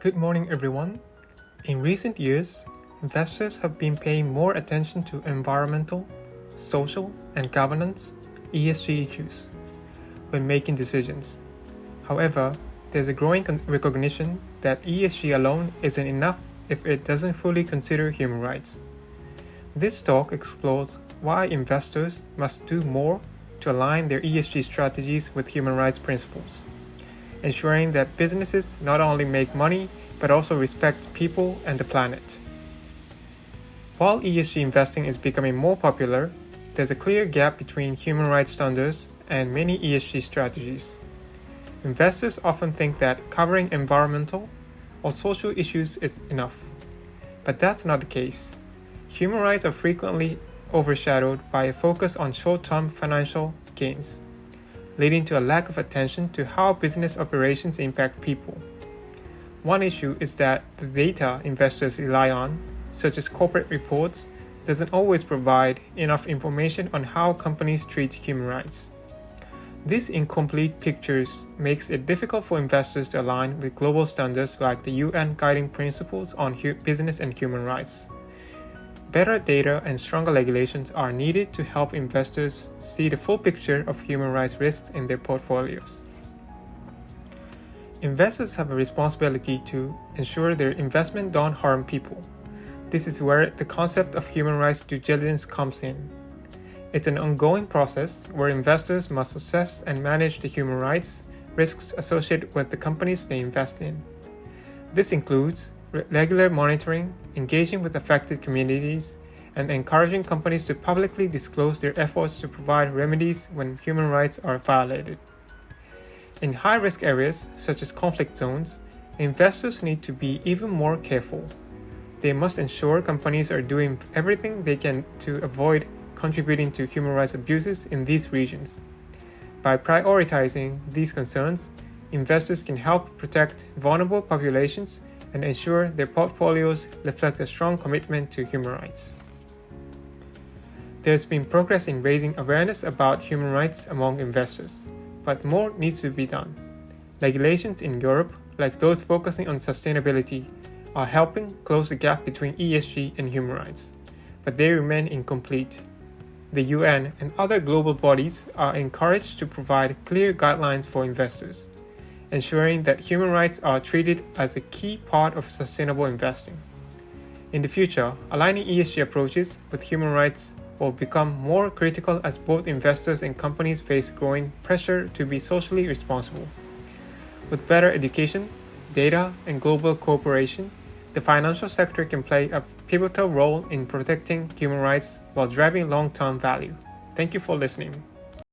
Good morning, everyone. In recent years, investors have been paying more attention to environmental, social, and governance (ESG) issues when making decisions. However, there's a growing recognition that ESG alone isn't enough if it doesn't fully consider human rights. This talk explores why investors must do more to align their ESG strategies with human rights principles, ensuring that businesses not only make money but also respect people and the planet. While ESG investing is becoming more popular, there's a clear gap between human rights standards and many ESG strategies. Investors often think that covering environmental or social issues is enough, but that's not the case. Human rights are frequently overshadowed by a focus on short-term financial gains, leading to a lack of attention to how business operations impact people. One issue is that the data investors rely on, such as corporate reports, doesn't always provide enough information on how companies treat human rights. This incomplete picture makes it difficult for investors to align with global standards like the UN Guiding Principles on Business and Human Rights. Better data and stronger regulations are needed to help investors see the full picture of human rights risks in their portfolios. Investors have a responsibility to ensure their investment don't harm people. This is where the concept of human rights due diligence comes in. It's an ongoing process where investors must assess and manage the human rights risks associated with the companies they invest in. This includes regular monitoring, engaging with affected communities, and encouraging companies to publicly disclose their efforts to provide remedies when human rights are violated. In high-risk areas, such as conflict zones, investors need to be even more careful. They must ensure companies are doing everything they can to avoid contributing to human rights abuses in these regions. By prioritizing these concerns, investors can help protect vulnerable populations and ensure their portfolios reflect a strong commitment to human rights. There's been progress in raising awareness about human rights among investors, but more needs to be done. Regulations in Europe, like those focusing on sustainability, are helping close the gap between ESG and human rights, but they remain incomplete. The UN and other global bodies are encouraged to provide clear guidelines for investors, ensuring that human rights are treated as a key part of sustainable investing. In the future, aligning ESG approaches with human rights will become more critical as both investors and companies face growing pressure to be socially responsible. With better education, data, and global cooperation, the financial sector can play a pivotal role in protecting human rights while driving long-term value. Thank you for listening.